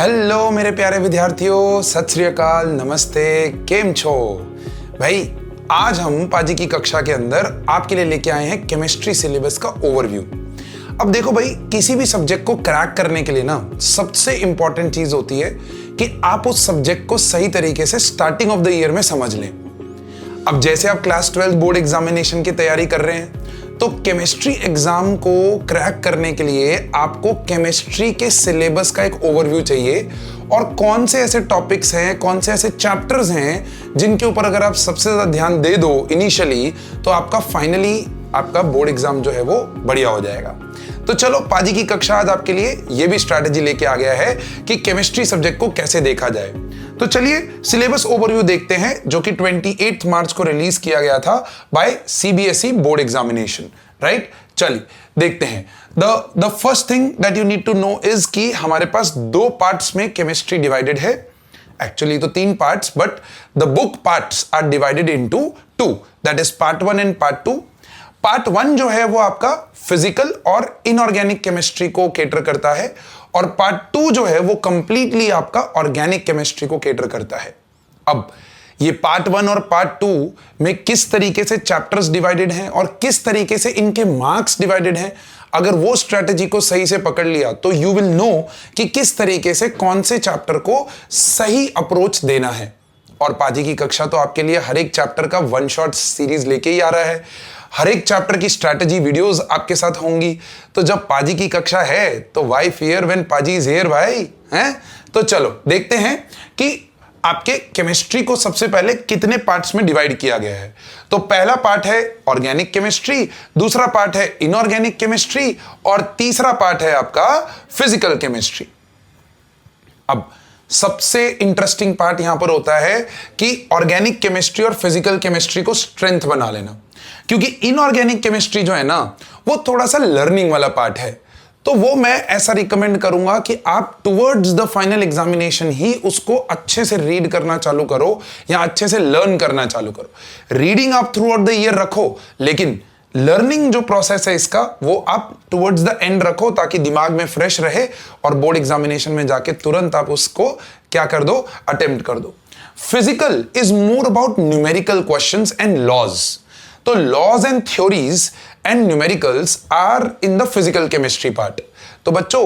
Hello मेरे प्यारे विद्यार्थियों, सत श्री अकाल, नमस्ते, केम छो भाई। आज हम पाजी की कक्षा के अंदर आपके लिए लेके आए हैं केमिस्ट्री सिलेबस का ओवरव्यू। अब देखो भाई, किसी भी सब्जेक्ट को क्रैक करने के लिए ना सबसे इंपॉर्टेंट चीज होती है कि आप उस सब्जेक्ट को सही तरीके से स्टार्टिंग ऑफ द ईयर में समझ लें। अब जैसे आप क्लास 12 बोर्ड एग्जामिनेशन की तैयारी कर रहे हैं, तो केमिस्ट्री एग्जाम को क्रैक करने के लिए आपको केमिस्ट्री के सिलेबस का एक ओवरव्यू चाहिए और कौन से ऐसे टॉपिक्स हैं, कौन से ऐसे चैप्टर्स हैं जिनके ऊपर अगर आप सबसे ज्यादा ध्यान दे दो इनिशियली, तो आपका फाइनली आपका बोर्ड एग्जाम जो है वो बढ़िया हो जाएगा। तो चलो, पाजी की कक्षा आज आपके लिए ये भी स्ट्रैटेजी लेके आ गया है कि केमिस्ट्री सब्जेक्ट को कैसे देखा जाए। तो चलिए सिलेबस ओवरव्यू देखते हैं, जो कि 28 मार्च को रिलीज किया गया था by CBSE board examination, right. चलिए देखते हैं। The first thing that you need to know is कि हमारे पास दो पार्ट्स में केमिस्ट्री डिवाइडेड है। एक्चुअली तो तीन parts, but the book parts are divided into two, that is part 1 and part 2। Part 1 जो है वो आपका फिजिकल और इनऑर्गेनिक केमिस्ट्री को केटर करता है, और पार्ट 2 जो है वो कंप्लीटली आपका ऑर्गेनिक केमिस्ट्री को केटर करता है। अब ये पार्ट 1 और पार्ट 2 में किस तरीके से चैप्टर्स डिवाइडेड हैं और किस तरीके से इनके मार्क्स डिवाइडेड हैं, अगर वो स्ट्रेटेजी को सही से पकड़ लिया तो यू विल नो कि किस तरीके से कौन से चैप्टर को सही अप्रोच देना है। और पाजी की कक्षा तो आपके लिए हर एक चैप्टर का वन शॉट सीरीज लेके ही आ रहा है। हर एक चैप्टर की स्ट्रैटेजी वीडियोस आपके साथ होंगी। तो जब पाजी की कक्षा है तो व्हाई फियर व्हेन पाजी इज हियर भाई, हैं? तो चलो देखते हैं कि आपके केमिस्ट्री को सबसे पहले कितने पार्ट्स में डिवाइड किया गया है। तो पहला पार्ट है ऑर्गेनिक केमिस्ट्री, दूसरा पार्ट है इनऑर्गेनिक केमिस्ट्री, और तीसरा पार्ट है आपका फिजिकल केमिस्ट्री। अब सबसे इंटरेस्टिंग पार्ट यहां पर होता है कि ऑर्गेनिक केमिस्ट्री और फिजिकल केमिस्ट्री को स्ट्रेंथ बना लेना, क्योंकि इनऑर्गेनिक केमिस्ट्री जो है ना वो थोड़ा सा लर्निंग वाला पार्ट है। तो वो मैं ऐसा रिकमेंड करूंगा कि आप टुवर्ड्स द फाइनल एग्जामिनेशन ही उसको अच्छे से रीड करना चालू करो या अच्छे से लर्न करना चालू करो। रीडिंग आप थ्रू आउट द ईयर रखो, लेकिन लर्निंग जो प्रोसेस है इसका वो आप टुवर्ड्स द एंड रखो, ताकि दिमाग में फ्रेश रहे और बोर्ड एग्जामिनेशन में जाके तुरंत आप उसको क्या कर दो, अटेम्प्ट कर दो। Physical is more about numerical questions and laws. तो laws and theories and numericals are in the physical chemistry part. तो बच्चों,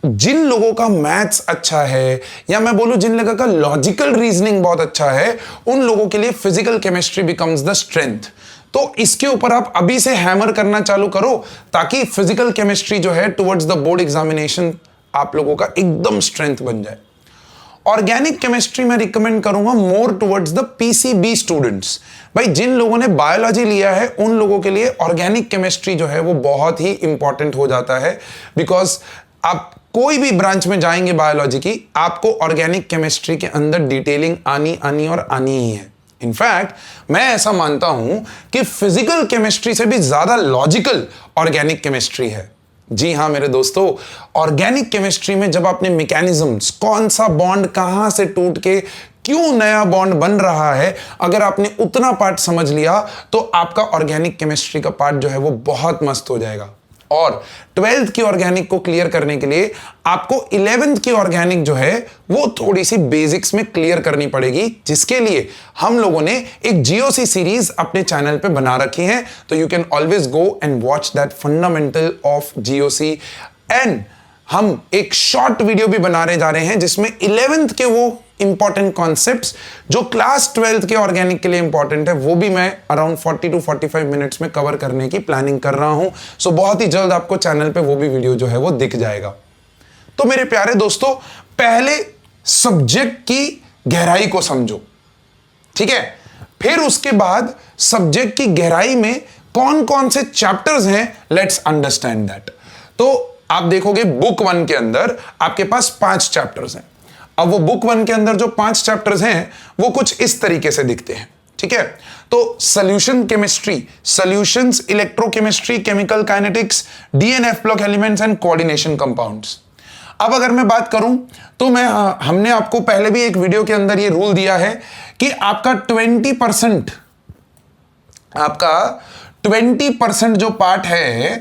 जिन लोगों का मैथ्स अच्छा है, या मैं बोलूं जिन लोगों का लॉजिकल रीजनिंग बहुत अच्छा है, उन लोगों के लिए physical chemistry becomes the strength. तो इसके ऊपर आप अभी से हैमर करना चालू करो, ताकि फिजिकल केमिस्ट्री जो है टुवर्ड्स द बोर्ड एग्जामिनेशन आप लोगों का एकदम स्ट्रेंथ बन जाए। ऑर्गेनिक केमिस्ट्री में रिकमेंड करूंगा more towards the PCB students. भाई, जिन लोगों ने बायोलॉजी लिया है उन लोगों के लिए ऑर्गेनिक केमिस्ट्री जो है वो बहुत ही इंपॉर्टेंट हो जाता है, बिकॉज आप कोई भी ब्रांच में जाएंगे बायोलॉजी की, आपको ऑर्गेनिक केमिस्ट्री के अंदर डिटेलिंग आनी और आनी ही है। इनफैक्ट मैं ऐसा मानता हूं कि फिजिकल केमिस्ट्री से भी ज्यादा लॉजिकल ऑर्गेनिक केमिस्ट्री है। जी हाँ मेरे दोस्तों, ऑर्गेनिक केमिस्ट्री में जब आपने मैकेनिज्म्स, कौन सा बॉन्ड कहां से टूट के क्यों नया बॉन्ड बन रहा है, अगर आपने उतना पार्ट समझ लिया तो आपका ऑर्गेनिक केमिस्ट्री का पार्ट जो है वो बहुत मस्त हो जाएगा। और 12th की ऑर्गेनिक को क्लियर करने के लिए आपको 11th की ऑर्गेनिक जो है वो थोड़ी सी बेसिक्स में क्लियर करनी पड़ेगी, जिसके लिए हम लोगों ने एक जीओसी सीरीज अपने चैनल पे बना रखी है। तो you can always go and watch that fundamental of GOC. And हम एक शॉर्ट वीडियो भी बनाने जा रहे हैं जिसमें 11th के वो इंपॉर्टेंट कॉन्सेप्ट्स जो क्लास 12th के ऑर्गेनिक के लिए इंपॉर्टेंट है, वो भी मैं अराउंड 40 to 45 मिनट्स में कवर करने की प्लानिंग कर रहा हूं। सो बहुत ही जल्द आपको चैनल पे वो भी वीडियो जो है वो दिख जाएगा। तो मेरे प्यारे दोस्तों, पहले सब्जेक्ट की गहराई को समझो, ठीक है? फिर उसके बाद सब्जेक्ट की गहराई में कौन कौन से चैप्टर्स हैं, लेट्स अंडरस्टैंड दैट। तो आप देखोगे बुक 1 के अंदर आपके पास 5 चैप्टर्स हैं। अब वो बुक 1 के अंदर जो 5 चैप्टर्स हैं वो कुछ इस तरीके से दिखते हैं, ठीक है? तो solution chemistry, solutions, electrochemistry, chemical kinetics, DNF block elements and coordination compounds. अब अगर मैं बात करूं तो हमने आपको पहले भी एक वीडियो के अंदर ये रूल दिया है कि आपका 20% जो पार्ट है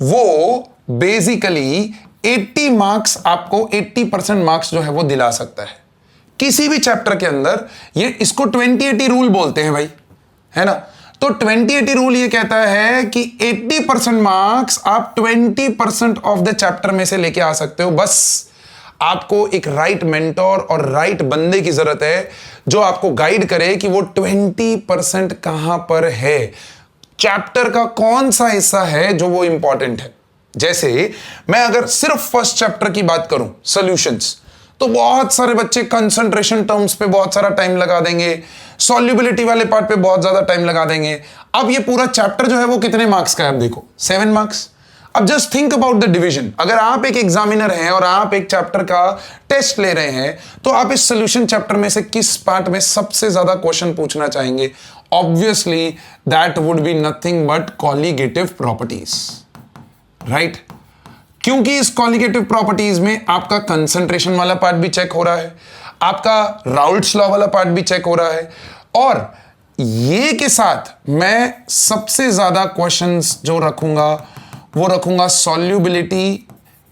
वो बेसिकली 80 मार्क्स आपको 80% मार्क्स जो है वो दिला सकता है किसी भी चैप्टर के अंदर। ये इसको 20-80 रूल बोलते हैं भाई, है ना। तो 20-80 रूल ये कहता है कि 80% मार्क्स आप 20% ऑफ द चैप्टर में से लेके आ सकते हो। बस आपको एक राइट मेंटोर और राइट बंदे की जरूरत है जो आपको गाइड करे कि वो 20% कहां पर है, चैप्टर का कौन सा हिस्सा है जो वो इंपॉर्टेंट है। जैसे मैं अगर सिर्फ फर्स्ट चैप्टर की बात करूं, सॉल्यूशंस, तो बहुत सारे बच्चे कंसंट्रेशन टर्म्स पे बहुत सारा टाइम लगा देंगे, सॉल्युबिलिटी वाले पार्ट पे बहुत ज्यादा टाइम लगा देंगे। अब ये पूरा चैप्टर जो है वो कितने मार्क्स का है, आप देखो 7 मार्क्स। अब just think about the division. अगर आप एक एग्जामिनर हैं और आप एक चैप्टर का टेस्ट ले रहे हैं तो आप इस सॉल्यूशन चैप्टर में से किस पार्ट में सबसे ज्यादा क्वेश्चन पूछना चाहेंगे? Obviously that would be nothing but colligative properties, right? क्योंकि इस कॉलिगेटिव प्रॉपर्टीज में आपका कंसंट्रेशन वाला पार्ट भी चेक हो रहा है, आपका राउल्ट्स लॉ वाला पार्ट भी चेक हो रहा है, और ये के साथ मैं सबसे ज्यादा क्वेश्चंस जो रखूंगा वो रखूंगा सॉल्युबिलिटी,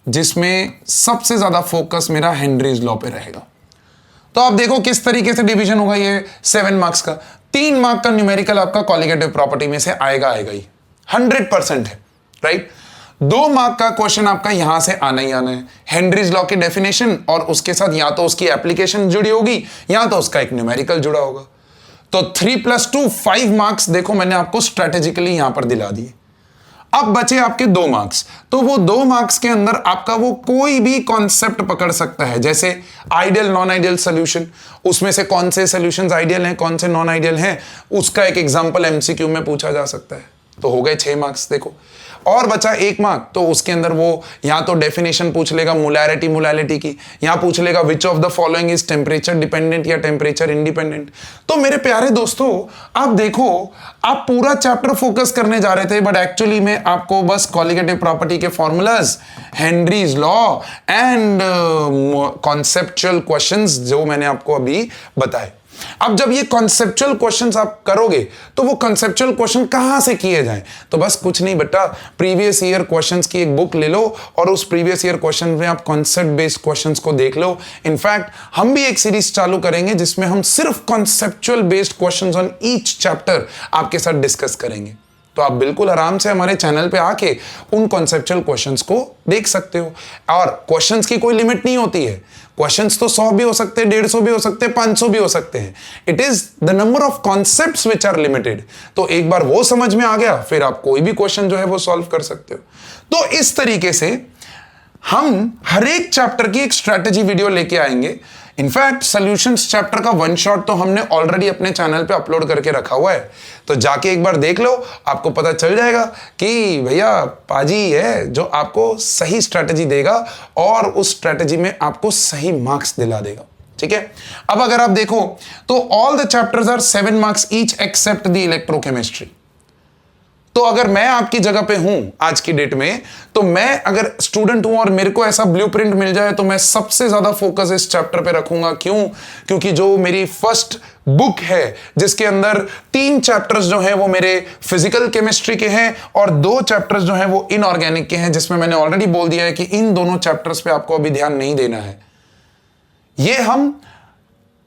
जिसमें सबसे ज्यादा फोकस मेरा हेनरीज लॉ पे रहेगा। तो आप देखो किस तरीके से डिवीजन होगा ये 7 मार्क्स का। 3 मार्क का न्यूमेरिकल आपका कॉलिगेटिव प्रॉपर्टी में से आएगा ही, 100% है, राइट? 2 मार्क का क्वेश्चन आपका यहां से आना ही आना है, हेनरीज लॉ की डेफिनेशन और उसके साथ या तो उसकी एप्लीकेशन जुड़ी होगी या तो उसका एक न्यूमेरिकल जुड़ा होगा। तो 3 + 2 5 मार्क्स देखो मैंने आपको स्ट्रेटेजिकली यहां पर दिला दिए। अब बचे आपके 2 मार्क्स, तो वो 2 मार्क्स के अंदर आपका वो कोई भी कॉन्सेप्ट पकड़ सकता है, जैसे आइडियल नॉन आइडियल सोल्यूशन, उसमें से कौन से सोल्यूशंस आइडियल हैं, कौन से नॉन आइडियल हैं, उसका एक एग्जांपल एमसीक्यू में पूछा जा सकता है। तो हो गए 6 मार्क्स देखो। और बचा 1 मार्क, तो उसके अंदर वो या तो डेफिनेशन पूछ लेगा मोलैरिटी की, या पूछ लेगा which of the following is temperature dependent या टेम्परेचर इंडिपेंडेंट। तो मेरे प्यारे दोस्तों, आप देखो, आप पूरा चैप्टर फोकस करने जा रहे थे बट एक्चुअली में आपको बस कॉलिगेटिव प्रॉपर्टी के formulas, Henry's law and conceptual questions जो मैंने आपको अभी बताए। अब जब ये कॉन्सेप्चुअल क्वेश्चंस आप करोगे तो वो कॉन्सेप्चुअल क्वेश्चन कहां से किए जाएं? तो बस कुछ नहीं बेटा, प्रीवियस ईयर क्वेश्चंस की एक बुक ले लो और उस प्रीवियस ईयर क्वेश्चन में आप कॉन्सेप्ट बेस्ड क्वेश्चंस को देख लो। इनफैक्ट हम भी एक सीरीज चालू करेंगे जिसमें हम सिर्फ conceptual based questions on each chapter आपके साथ डिस्कस करेंगे। तो आप बिल्कुल आराम से हमारे चैनल पे आके उन कॉन्सेप्चुअल क्वेश्चंस को देख सकते हो। और क्वेश्चंस की कोई लिमिट नहीं होती है, क्वेश्चंस तो 100 भी हो सकते हैं, 150 भी हो सकते हैं, 500 भी हो सकते हैं। It is the number of concepts which are limited. तो एक बार वो समझ में आ गया, फिर आप कोई भी क्वेश्चन जो है वो सॉल्व कर सकते हो। तो इस तरीके से हम हर एक चैप्टर की एक स्ट्रेटेजी वीडियो लेके आएंगे। इनफैक्ट सॉल्यूशंस चैप्टर का 1 शॉट तो हमने ऑलरेडी अपने चैनल पे अपलोड करके रखा हुआ है, तो जाके एक बार देख लो, आपको पता चल जाएगा कि भैया पाजी है जो आपको सही स्ट्रेटेजी देगा और उस स्ट्रेटेजी में आपको सही मार्क्स दिला देगा। ठीक है, अब अगर आप देखो तो all the chapters are 7 marks each except the electrochemistry. तो अगर मैं आपकी जगह पे हूं आज की डेट में, तो मैं अगर स्टूडेंट हूं और मेरे को ऐसा ब्लूप्रिंट मिल जाए तो मैं सबसे ज्यादा फोकस इस चैप्टर पे रखूंगा। क्यों? क्योंकि जो मेरी फर्स्ट बुक है जिसके अंदर 3 चैप्टर्स जो हैं वो मेरे फिजिकल केमिस्ट्री के हैं और 2 चैप्टर्स जो हैं वो इनऑर्गेनिक के हैं, जिसमें मैंने ऑलरेडी बोल दिया है कि इन दोनों चैप्टर्स पे आपको अभी ध्यान नहीं देना है। ये हम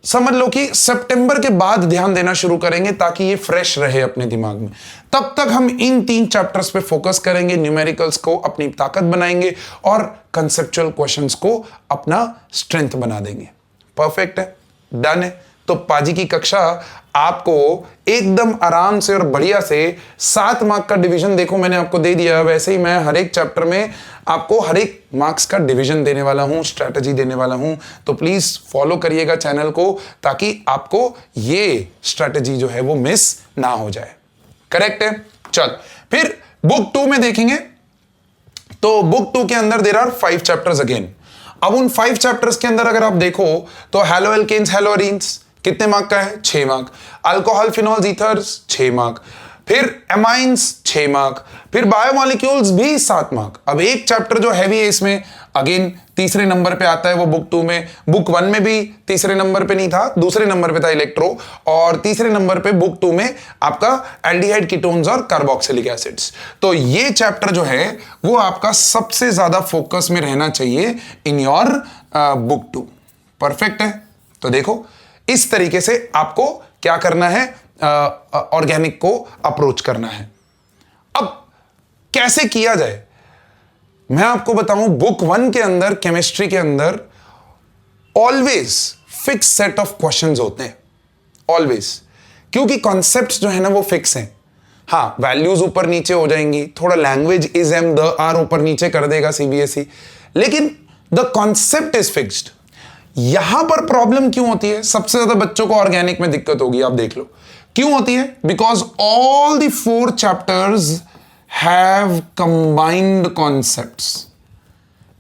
समझ लो कि सितंबर के बाद ध्यान देना शुरू करेंगे ताकि ये फ्रेश रहे अपने दिमाग में। तब तक हम इन 3 चैप्टर्स पे फोकस करेंगे, न्यूमेरिकल्स को अपनी ताकत बनाएंगे और कंसेप्चुअल क्वेश्चंस को अपना स्ट्रेंथ बना देंगे। परफेक्ट है, डन है। तो पाजी की कक्षा आपको एकदम आराम से और बढ़िया से 7 मार्क का डिवीजन देखो मैंने आपको दे दिया। वैसे ही मैं हर एक चैप्टर में आपको हर एक मार्क्स का डिवीजन देने वाला हूं, स्ट्रैटेजी देने वाला हूं। तो प्लीज फॉलो करिएगा चैनल को ताकि आपको ये स्ट्रैटेजी जो है वो मिस ना हो जाए। करेक्ट है? चल फिर बुक 2 में देखेंगे। तो बुक 2 के अंदर देयर आर 5 चैप्टर्स अगेन। अब उन 5 चैप्टर्स के अंदर अगर आप देखो तो हैलो एल्केन्स, हैलो एरीन्स कितने मार्क का है? 6 mark. Alcohol, phenols, ethers 6 mark. फिर एमाइंस 6 मार्क, फिर बायोमोलिक्यूल्स भी 7 मार्क। अब एक चैप्टर जो हैवी है इसमें अगेन तीसरे नंबर पे आता है वो बुक 2 में। बुक 1 में भी तीसरे नंबर पे नहीं था, दूसरे नंबर पे था इलेक्ट्रो, और तीसरे नंबर पे बुक 2 में आपका एल्डिहाइड कीटोन्स और कार्बोक्सिलिक एसिड्स। तो ये चैप्टर जो है वो आपका सबसे ज्यादा फोकस में रहना चाहिए इन योर बुक 2। परफेक्ट है। तो देखो इस तरीके से आपको क्या करना है, ऑर्गेनिक को अप्रोच करना है। अब कैसे किया जाए मैं आपको बताऊं। बुक 1 के अंदर केमिस्ट्री के अंदर always fix set of questions होते हैं, ऑलवेज, क्योंकि कॉन्सेप्ट्स जो है ना वो फिक्स हैं। हाँ, वैल्यूज ऊपर नीचे हो जाएंगी, थोड़ा लैंग्वेज इज एम द आर ऊपर नीचे कर देगा सीबीएसई, लेकिन द कॉन्सेप्ट इज फिक्स्ड। यहां पर प्रॉब्लम क्यों होती है, सबसे ज्यादा बच्चों को ऑर्गेनिक में दिक्कत होगी, आप देख लो क्यों होती है। Because all the 4 chapters have combined concepts.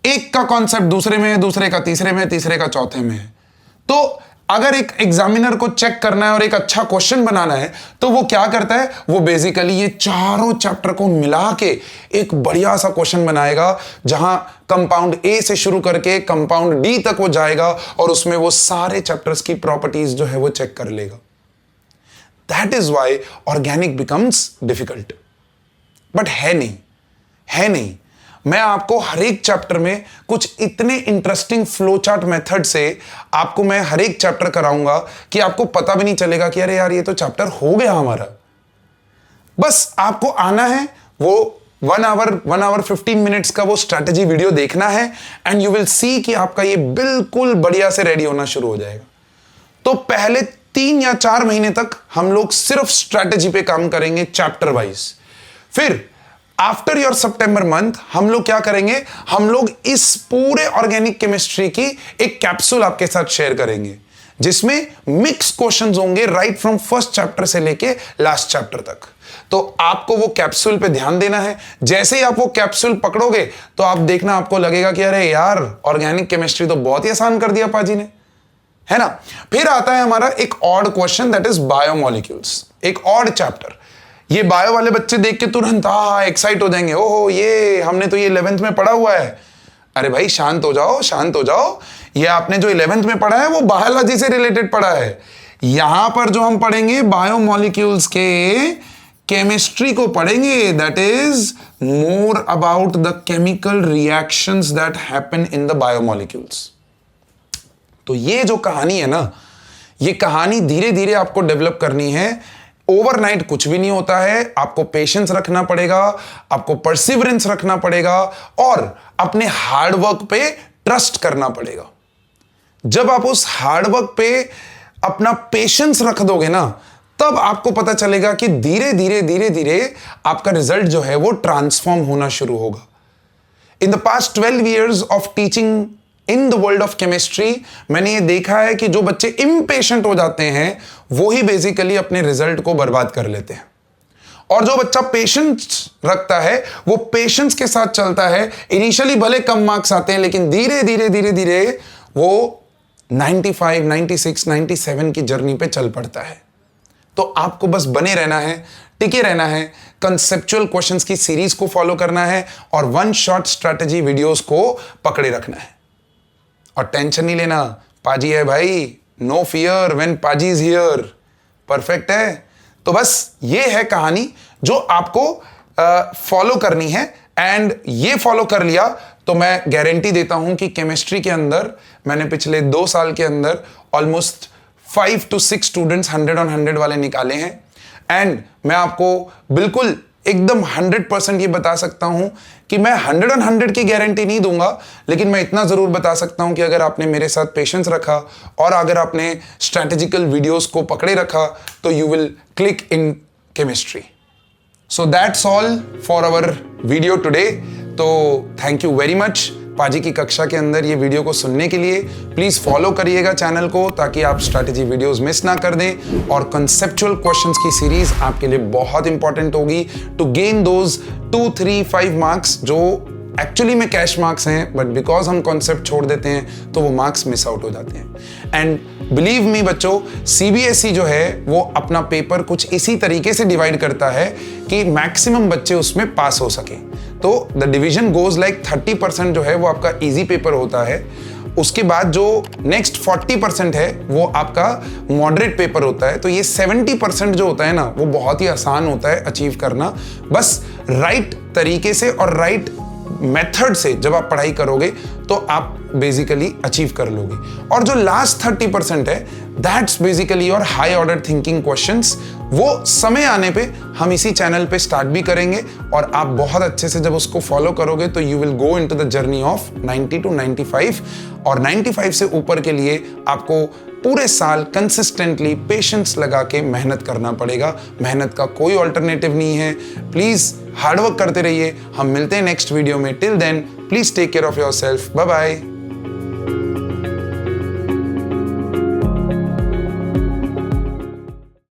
एक का कॉन्सेप्ट दूसरे में है, दूसरे का तीसरे में, तीसरे का चौथे में है। तो अगर एक एग्जामिनर को चेक करना है और एक अच्छा क्वेश्चन बनाना है तो वो क्या करता है, वो बेसिकली ये चारों चैप्टर को मिला के एक बढ़िया सा क्वेश्चन बनाएगा, जहां कंपाउंड ए से शुरू करके कंपाउंड डी तक वो जाएगा और उसमें वो सारे चैप्टर्स की प्रॉपर्टीज जो है वो चेक कर लेगा। That is why organic becomes difficult. But है नहीं। मैं आपको हर एक चैप्टर में कुछ इतने इंटरेस्टिंग फ्लो चार्ट मेथड से आपको मैं हर एक चैप्टर कराऊंगा कि आपको पता भी नहीं चलेगा कि अरे यार ये तो चैप्टर हो गया हमारा। बस आपको आना है, वो 1 आवर 15 मिनट्स का वो स्ट्रैटेजी वीडियो देखना है एंड यू विल सी कि आपका ये बिल्कुल बढ़िया से रेडी होना शुरू हो जाएगा। तो पहले 3 या 4 महीने तक हम लोग सिर्फ स्ट्रैटेजी पे काम करेंगे चैप्टर वाइज। फिर आफ्टर योर सितंबर मंथ हम लोग क्या करेंगे, हम लोग इस पूरे ऑर्गेनिक केमिस्ट्री की एक कैप्सूल आपके साथ शेयर करेंगे जिसमें मिक्स क्वेश्चंस होंगे राइट फ्रॉम फर्स्ट चैप्टर से लेके लास्ट चैप्टर तक। तो आपको वो कैप्सूल पे ध्यान देना है। जैसे ही आप वो कैप्सूल पकड़ोगे तो आप देखना, आपको लगेगा कि अरे यार ऑर्गेनिक केमिस्ट्री तो बहुत ही आसान कर दिया पाजी ने, है ना। फिर आता है हमारा एक odd question, that is biomolecules, एक ऑड चैप्टर। ये बायो वाले बच्चे देख के तुरंत एक्साइट हो जाएंगे, ओहो ये हमने तो ये 11th में पढ़ा हुआ है। अरे भाई शांत हो जाओ। ये आपने जो 11th में पढ़ा है वो बायोलॉजी से रिलेटेड पढ़ा है। यहां पर जो हम पढ़ेंगे बायोमोलिक्यूल्स के केमिस्ट्री को पढ़ेंगे, that is more about the chemical reactions that happen in the biomolecules. तो ये जो कहानी है ना, ये कहानी धीरे धीरे आपको डेवलप करनी है। ओवरनाइट कुछ भी नहीं होता है। आपको पेशेंस रखना पड़ेगा, आपको परसिवरेंस रखना पड़ेगा और अपने हार्डवर्क पे ट्रस्ट करना पड़ेगा। जब आप उस हार्डवर्क पे अपना पेशेंस रख दोगे ना, तब आपको पता चलेगा कि धीरे धीरे आपका रिजल्ट जो है वो ट्रांसफॉर्म होना शुरू होगा। In the past 12 years of teaching in the world of chemistry मैंने ये देखा है कि जो बच्चे इम्पेशेंट हो जाते हैं वो ही बेसिकली अपने रिजल्ट को बर्बाद कर लेते हैं, और जो बच्चा पेशेंस रखता है वो पेशेंस के साथ चलता है, इनिशियली भले कम मार्क्स आते हैं लेकिन धीरे धीरे वो 95, 96, 97 की जर्नी पे चल पड़ता है। तो आपको बस बने रहना है, टिके रहना है, कंसेप्चुअल क्वेश्चंस की सीरीज को फॉलो करना है और 1 शॉट स्ट्रैटेजी वीडियोस को पकड़े रखना है। और टेंशन नहीं लेना, पाजी है भाई, नो फियर व्हेन पाजी इज हियर। परफेक्ट है। तो बस ये है कहानी जो आपको फॉलो करनी है, एंड ये फॉलो कर लिया तो मैं गारंटी देता हूं कि केमिस्ट्री के अंदर मैंने पिछले 2 साल के अंदर ऑलमोस्ट 5 to 6 स्टूडेंट्स 100 on 100 वाले निकाले हैं। एंड मैं आपको बिल्कुल एकदम 100% ये बता सकता हूं कि मैं 100 on 100 की गारंटी नहीं दूंगा, लेकिन मैं इतना जरूर बता सकता हूं कि अगर आपने मेरे साथ पेशेंस रखा और अगर आपने स्ट्रैटेजिकल वीडियोस को पकड़े रखा तो you will click in chemistry. So that's all for our video today. तो थैंक यू वेरी मच पाजी की कक्षा के अंदर ये वीडियो को सुनने के लिए। प्लीज फॉलो करिएगा चैनल को ताकि आप स्ट्रैटेजी वीडियोस मिस ना कर दें, और कंसेप्चुअल क्वेश्चंस की सीरीज आपके लिए बहुत इंपॉर्टेंट होगी टू गेन दोज 2, 3, 5 मार्क्स जो एक्चुअली में कैश मार्क्स हैं, बट बिकॉज हम कॉन्सेप्ट छोड़ देते हैं तो वो मार्क्स मिस आउट हो जाते हैं। एंड बिलीव मी बच्चों, सीबीएसई जो है वो अपना पेपर कुछ इसी तरीके से डिवाइड करता है कि मैक्सिमम बच्चे उसमें पास हो सके। तो द डिवीजन गोज लाइक 30% जो है वो आपका इजी पेपर होता है, उसके बाद जो नेक्स्ट 40% है वो आपका मॉडरेट पेपर होता है। तो ये 70% जो होता है ना, वो बहुत ही आसान होता है अचीव करना। बस राइट तरीके से और राइट मेथड से जब आप पढ़ाई करोगे तो आप बेसिकली अचीव कर लोगे। और जो लास्ट 30% है, that's basically your high order thinking questions. वो समय आने पे हम इसी चैनल पे स्टार्ट भी करेंगे और आप बहुत अच्छे से जब उसको फॉलो करोगे तो you will go into the journey of 90 to 95। और 95 से ऊपर के लिए आपको पूरे साल कंसिस्टेंटली पेशेंस लगा के मेहनत करना पड़ेगा। मेहनत का कोई ऑल्टरनेटिव नहीं है। प्लीज हार्डवर्क करते रहिए। हम मिलते हैं नेक्स्ट वीडियो में। Till then please take care of yourself. Bye bye.